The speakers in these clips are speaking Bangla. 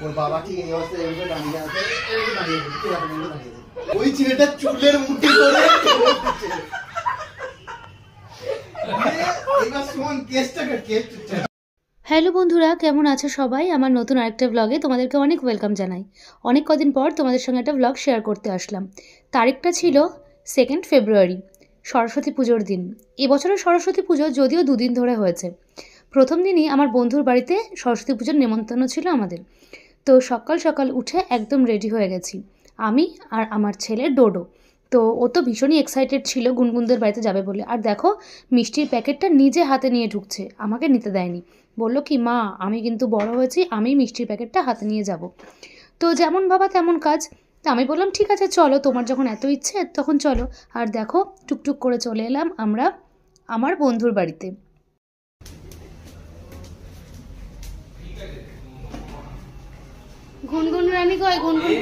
ওর বাবা ঠিক এই অবস্থায় এসে দাঁড়িয়ে আছে, ওই ছেলেটা চুলের মুঠি ধরে এবার শোন কেসটা। হ্যালো বন্ধুরা, কেমন আছো সবাই? আমার নতুন আরেকটা ব্লগে তোমাদেরকে অনেক ওয়েলকাম জানাই। অনেক কদিন পর তোমাদের সঙ্গে একটা ব্লগ শেয়ার করতে আসলাম। তারিখটা ছিল 2 ফেব্রুয়ারি, সরস্বতী পুজোর দিন। এবছরের সরস্বতী পুজো যদিও 2 দিন ধরে হয়েছে। প্রথম দিনই আমার বন্ধুর বাড়িতে সরস্বতী পুজোর নেমন্তন্ন ছিল আমাদের। তো সকাল সকাল উঠে একদম রেডি হয়ে গেছি, আমি আর আমার ছেলে ডোডো। তো ও তো ভীষণই এক্সাইটেড ছিল গুনগুনদের বাড়িতে যাবে বলে। আর দেখো, মিষ্টির প্যাকেটটা নিজে হাতে নিয়ে ঢুকছে, আমাকে নিতে দেয়নি। বললো কি, মা আমি কিন্তু বড় হয়েছি, আমি মিষ্টির প্যাকেটটা হাতে নিয়ে যাব। তো যেমন ভাবা তেমন কাজ। তো আমি বললাম ঠিক আছে চলো, তোমার যখন এত ইচ্ছে তখন চলো। আর দেখো, টুকটুক করে চলে এলাম আমরা আমার বন্ধুর বাড়িতে। গুনগুন রানী কই? গুনগুন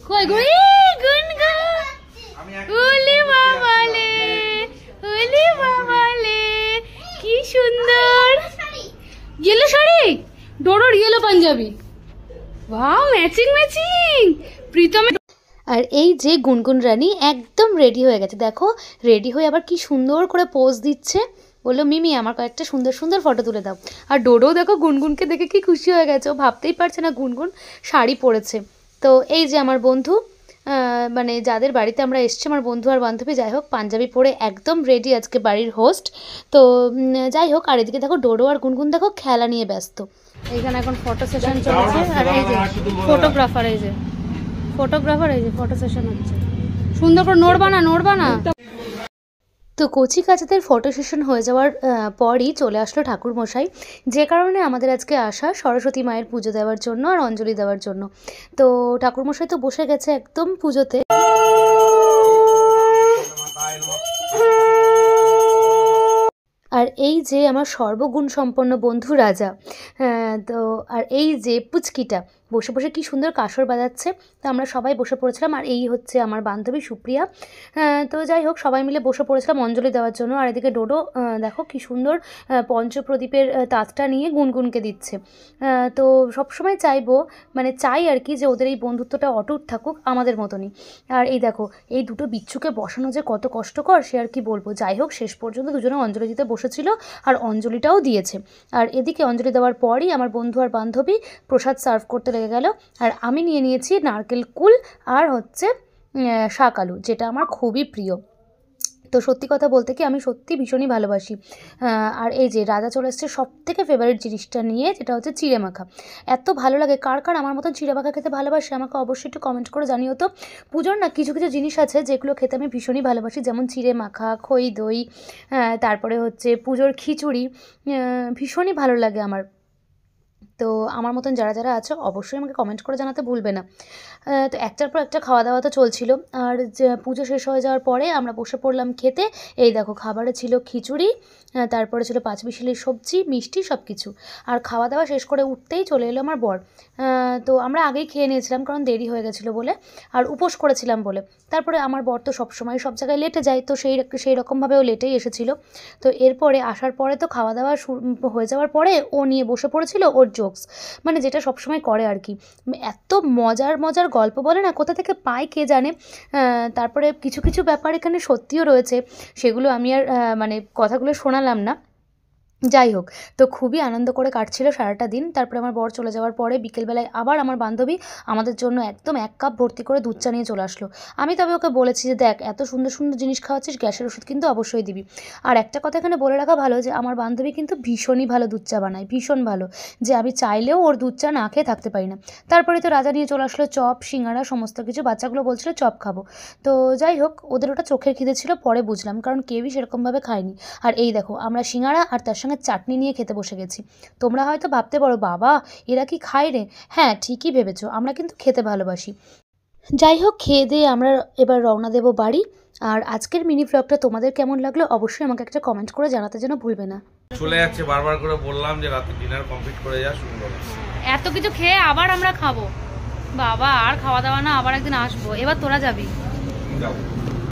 কই? গুনগুন ওলি বাবালে, ওলি বাবালে, কি সুন্দর ইয়েলো শাড়ি, ডোডোর yellow panjabi. Wow, matching matching Pritam. আর এই যে গুনগুন রানী একদম রেডি হয়ে গেছে, দেখো রেডি হয়ে আবার কি সুন্দর করে পোজ দিচ্ছে। বললো মিমি আমার কয়েকটা সুন্দর সুন্দর ফটো তুলে দাও। আর ডোডো দেখো গুনগুনকে দেখে কি খুশি হয়ে গেছে, ও ভাবতেই পারছে না গুনগুন শাড়ি পরেছে। তো এই যে আমার বন্ধু, মানে যাদের বাড়িতে আমরা এসছি, আমার বন্ধু আর বান্ধবী, যাই হোক পাঞ্জাবি পরে একদম রেডি, আজকে বাড়ির হোস্ট। তো যাই হোক, আর এদিকে দেখো ডোডো আর গুনগুন দেখো খেলা নিয়ে ব্যস্ত। এইখানে এখন ফটো সেশন চলছে। আর এই যে ফটোগ্রাফার, এই যে ফটোগ্রাফার, এই যে ফটো সেশন হচ্ছে। সুন্দর করে নড়বা না। তো কচি কাচাদের ফটো সেশন হয়ে যাওয়ার পরই চলে আসলো ঠাকুরমশাই, যে কারণে আমাদের আজকে আসা সরস্বতী মায়ের পুজো দেওয়ার জন্য আর অঞ্জলি দেওয়ার জন্য। তো ঠাকুরমশাই তো বসে গেছে একদম পুজোতে। আর এই যে আমার সর্বগুণ সম্পন্ন বন্ধু রাজা, তো আর এই যে পুচকিটা বসে বসে কি সুন্দর কাসর বাজাচ্ছে। তো আমরা সবাই বসে পড়েছিলাম। আর এই হচ্ছে আমার বান্ধবী সুপ্রিয়া। তো যাই হোক, সবাই মিলে বসে পড়েছিলাম অঞ্জলি দেওয়ার জন্য। আর এদিকে ডোডো দেখো কি সুন্দর পঞ্চপ্রদীপের তাঁতটা নিয়ে গুনগুনকে দিচ্ছে। তো সবসময় চাইবো, মানে চাই আর কি, যে ওদের এই বন্ধুত্বটা অটুট থাকুক আমাদের মতনই। আর এই দেখো, এই দুটো বিচ্ছুকে বসানো যে কত কষ্টকর সে আর কি বলবো। যাই হোক, শেষ পর্যন্ত দুজনে অঞ্জলি দিতে বসেছিল আর অঞ্জলিটাও দিয়েছে। আর এদিকে অঞ্জলি দেওয়ার পরই আমার বন্ধু আর বান্ধবী প্রসাদ সার্ভ করতে লেগে গেল। আর আমি নিয়ে নিয়েছি নারকেল কুল আর হচ্ছে শাক আলু, যেটা আমার খুবই প্রিয়। তো সত্যি কথা বলতে কি, আমি সত্যি ভীষণই ভালোবাসি। আর এই যে রাজা চলে এসছে সব থেকে ফেভারিট জিনিসটা নিয়ে, যেটা হচ্ছে চিড়ে মাখা। এত ভালো লাগে, কার কার আমার মতন চিড়ে মাখা খেতে ভালোবাসে আমাকে অবশ্যই একটু কমেন্ট করে জানিও তো। পুজোর না কিছু কিছু জিনিস আছে যেগুলো খেতে আমি ভীষণই ভালোবাসি, যেমন চিড়ে মাখা, খই দই, তারপরে হচ্ছে পুজোর খিচুড়ি, ভীষণই ভালো লাগে আমার। তো আমার মতন যারা যারা আছো অবশ্যই আমাকে কমেন্ট করে জানাতে ভুলবে না। তো একটার পর একটা খাওয়া দাওয়া তো চলছিল। আর যে পুজো শেষ হয়ে যাওয়ার পরে আমরা বসে পড়লাম খেতে। এই দেখো, খাবারে ছিল খিচুড়ি, তারপরে ছিল পাঁচমিশালির সবজি, মিষ্টি, সব কিছু। আর খাওয়া দাওয়া শেষ করে উঠতেই চলে এলো আমার বর। তো আমরা আগেই খেয়ে নিয়েছিলাম, কারণ দেরি হয়ে গেছিলো বলে, আর উপোস করেছিলাম বলে। তারপরে আমার বর তো সবসময় সব জায়গায় লেটে যায়, তো সেই রকমভাবেও লেটেই এসেছিলো। তো এরপরে আসার পরে তো খাওয়া দাওয়া হয়ে যাওয়ার পরে ও নিয়ে বসে পড়েছিল ওর জোকস, মানে যেটা সবসময় করে আর কি। এত মজার মজার গল্প বলে না, কোথা থেকে পায় কে জানে। তারপরে কিছু কিছু ব্যাপার এখানে সত্যিও রয়েছে, সেগুলো আমি আর মানে কথাগুলো শোনালাম না। যাই হোক, তো খুবই আনন্দ করে কাটছিল সারাটা দিন। তারপরে আমার বর চলে যাওয়ার পরে বিকেলবেলায় আবার আমার বান্ধবী আমাদের জন্য একদম 1 কাপ ভর্তি করে দুধ চা নিয়ে চলে আসলো। আমি তবে ওকে বলেছি যে দেখ, এত সুন্দর সুন্দর জিনিস খাওয়াচ্ছিস, গ্যাসের ওষুধ কিন্তু অবশ্যই দিবি। আর একটা কথা এখানে বলে রাখা ভালো, যে আমার বান্ধবী কিন্তু ভীষণই ভালো দুধ চা বানায়, ভীষণ ভালো, যে আমি চাইলেও ওর দুধ চা না খেয়ে থাকতে পারি না। তারপরে তো রাজা নিয়ে চলে আসলো চপ, সিঙ্গাড়া, সমস্ত কিছু। বাচ্চাগুলো বলছিল চপ খাবো। তো যাই হোক, ওদের ওটা চোখের খিদে ছিল, পরে বুঝলাম, কারণ কেউই সেরকমভাবে খায়নি। আর এই দেখো, আমরা সিঙ্গাড়া আর তার সঙ্গে চাটনি নিয়ে খেতে বসে গেছি। তোমরা হয়তো ভাবতে পারো, বাবা এরা কি খায় রে? হ্যাঁ, ঠিকই ভেবেছো, আমরা কিন্তু খেতে ভালোবাসি। যাই হোক, খেয়ে দিয়ে আমরা এবার রওনা দেবো বাড়ি। আর আজকের মিনি ব্লগটা তোমাদের কেমন লাগলো অবশ্যই আমাকে একটা কমেন্ট করে জানাতে যেন ভুলবে না। চলে যাচ্ছে, বারবার করে বললাম যে রাতে ডিনার কমপ্লিট করে যা, শুনবো না। এত কিছু খেয়ে আবার আমরা খাবো, বাবা আর খাওয়া দাওয়া না, আবার একদিন আসবো। এবার তোরা যাবি? যাবো।